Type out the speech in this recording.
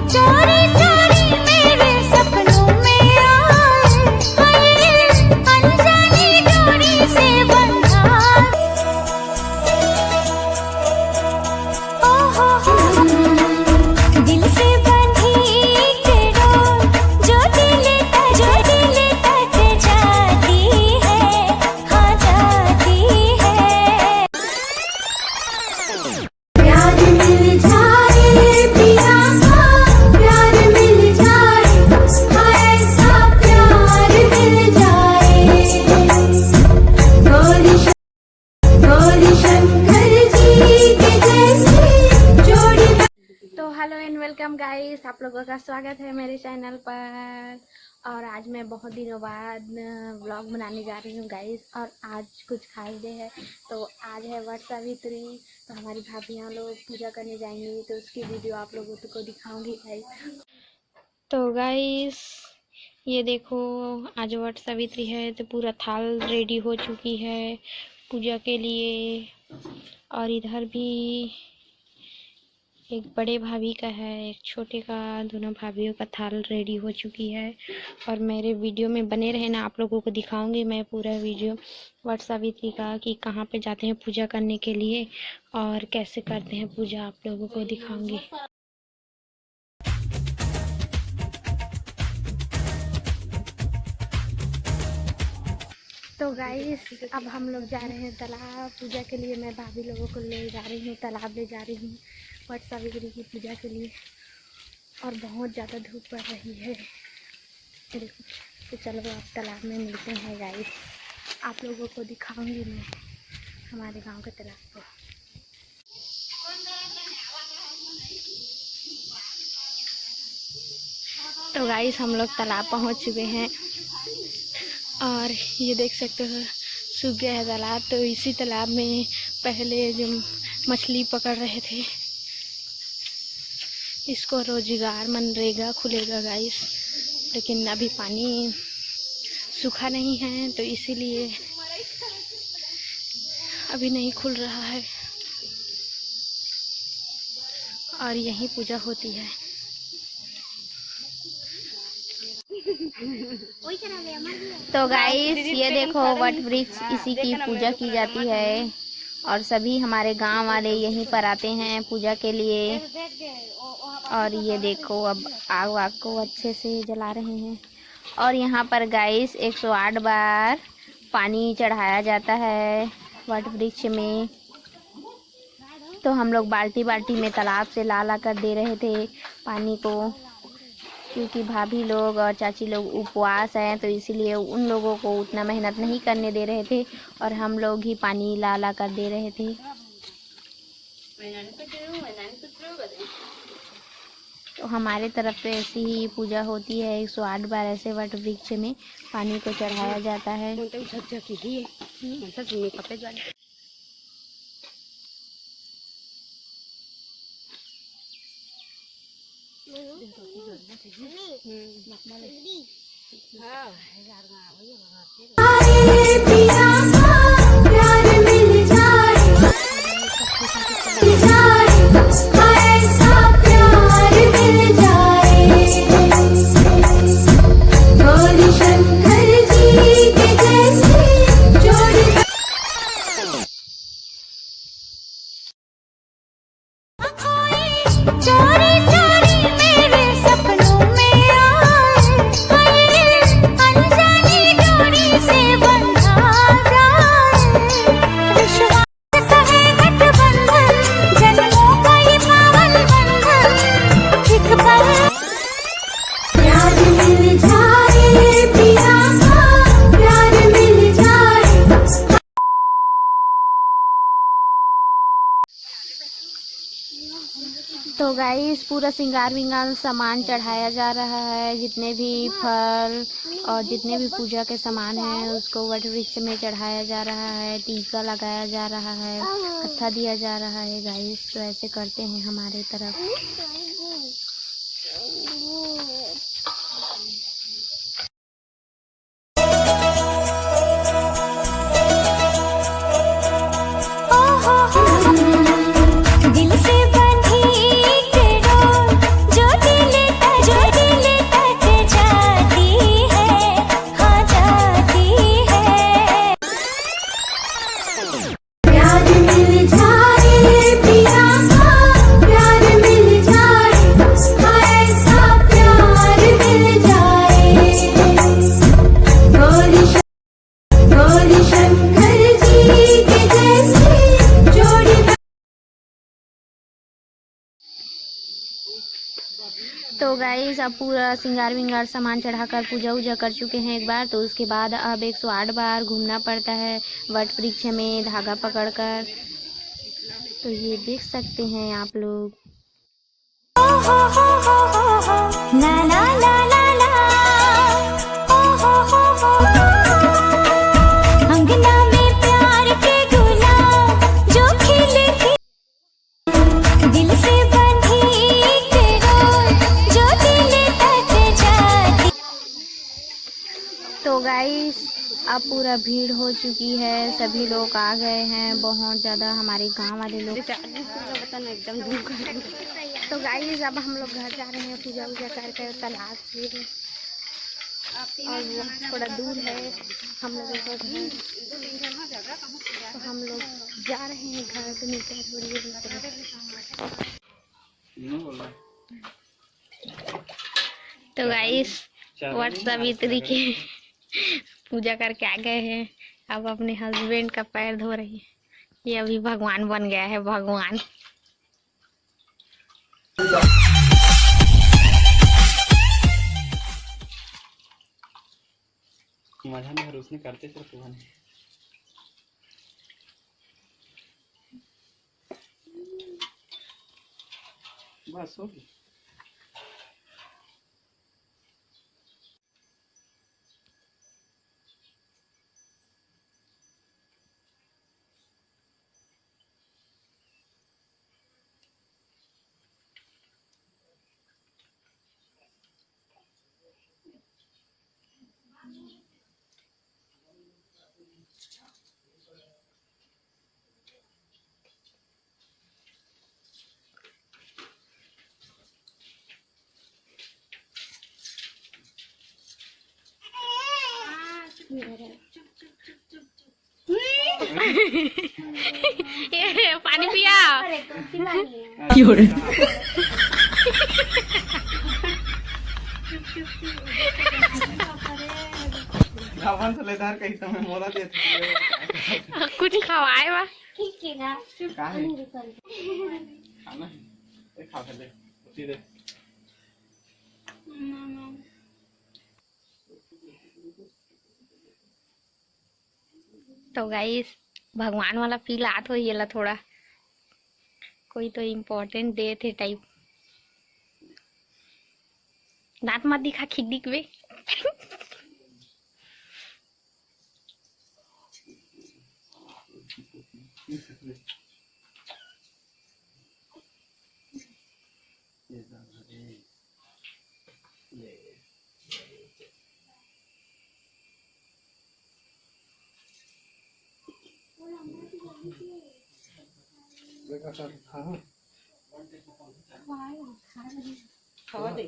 चोरी चोरी मेरे सपनों में आए, अनजानी डोरी से बंधा। ओहो दिल से बंधी डोर जो दिल तक जाती है, हाँ जाती है। प्यार मिल जाए पिया का, प्यार मिल जाए, हाँ ऐसा प्यार मिल जाए। गौरी शंकर जी के जैसी जोड़ी। तो हेलो एंड वेलकम गाइस, आप लोगों का स्वागत है मेरे चैनल पर। और आज मैं बहुत दिनों बाद व्लॉग बनाने जा रही हूँ गाइस। और आज कुछ खास डे है, तो आज है वट सावित्री। तो हमारी भाभियाँ लोग पूजा करने जाएंगी, तो उसकी वीडियो आप लोगों को दिखाऊंगी गाइस। तो गाइस ये देखो, आज वट सावित्री है तो पूरा थाल रेडी हो चुकी है पूजा के लिए। और इधर भी एक बड़े भाभी का है, एक छोटे का, दोनों भाभीयों का थाल रेडी हो चुकी है। और मेरे वीडियो में बने रहे ना, आप लोगों को दिखाऊंगी मैं पूरा वीडियो वट सावित्री का, कि कहाँ पे जाते हैं पूजा करने के लिए और कैसे करते हैं पूजा, आप लोगों को दिखाऊंगी। तो गाइस अब हम लोग जा रहे हैं तालाब पूजा के लिए। मैं भाभी लोगों को ले जा रही हूँ, तालाब ले जा रही हूँ वट सावित्री की पूजा के लिए। और बहुत ज़्यादा धूप पड़ रही है, देखो। तो चलो अब तालाब में मिलते हैं गाइस, आप लोगों को दिखाऊंगी मैं हमारे गांव के तालाब को। तो गाइस हम लोग तालाब पहुंच चुके हैं और ये देख सकते हो सूख गया है तालाब। तो इसी तालाब में पहले जो मछली पकड़ रहे थे, इसको रोजगार मनरेगा खुलेगा गाइस। लेकिन अभी पानी सूखा नहीं है, तो इसीलिए अभी नहीं खुल रहा है। और यहीं पूजा होती है। तो गाइस ये देखो वट वृक्ष, इसी की पूजा की जाती है। और सभी हमारे गांव वाले यहीं पर आते हैं पूजा के लिए। और ये देखो अब आग वाग को अच्छे से जला रहे हैं। और यहाँ पर गाइस 108 बार पानी चढ़ाया जाता है वट वृक्ष में। तो हम लोग बाल्टी बाल्टी में तालाब से ला कर दे रहे थे पानी को, क्योंकि भाभी लोग और चाची लोग उपवास हैं, तो इसीलिए उन लोगों को उतना मेहनत नहीं करने दे रहे थे और हम लोग ही पानी ला कर दे रहे थे। तो हमारे तरफ तो ऐसी ही पूजा होती है, 108 बार ऐसे वट वृक्ष में पानी को चढ़ाया जाता है। पिया का प्यार मिल जाए, हाँ ऐसा प्यार मिल जाए। गौरी शंकर जी के जैसी जोड़ी। चोरी चोरी मेरे सपनों में आए, अनजानी डोरी से बंधा जाए। विश्वास का है गठबंधन, जन्मों का ये पावन बंधन। एक पल प्यार मिल जाए पिया का, प्यार मिल जाए। तो गाइस पूरा श्रृंगार विंगार सामान चढ़ाया जा रहा है, जितने भी फल और जितने भी पूजा के सामान हैं उसको वट वृक्ष में चढ़ाया जा रहा है। टीका लगाया जा रहा है, कत्था दिया जा रहा है गाइस। तो ऐसे करते हैं हमारे तरफ। दिल से बंधी डोर जो दिल तो गाइस अब पूरा श्रृंगार विंगार सामान चढ़ाकर पूजा वूजा कर चुके हैं एक बार। तो उसके बाद अब 108 बार घूमना पड़ता है वट वृक्ष में धागा पकड़कर। तो ये देख सकते हैं आप लोग। ला ला ला ला ला, ओ हो, अंगना में प्यार के गुलाब जो खिले थे, दिल से बंधी एक डोर जो दिल तक जाती। तो गाइस अब पूरा भीड़ हो चुकी है, सभी लोग आ गए हैं, बहुत ज़्यादा हमारे गांव वाले लोग। एकदम तो गाइस अब हम लोग घर जा रहे हैं पूजा वूजा करके तालाब से, और वो थोड़ा दूर है हम लोगों का घर। तो हम लोग जा रहे हैं घर, तो मिलते हैं थोड़ी देर। तो गाइस वट सावित्री की पूजा करके आ गए हैं। अब अपने हस्बैंड का पैर धो रही है। ये अभी भगवान बन गया है, भगवान। माझा में उसने करते सर तुम बस होगी। ये पानी पिया। कहीं समय मोरा दे कुछ खवाए बा। खाना खा ले सीधे। तो गाइस भगवान वाला फील आत हो येला थोड़ा, कोई तो इम्पोर्टेंट डे थे टाइप। दांत मत दिखा खिद्दिक वे। खावा दे।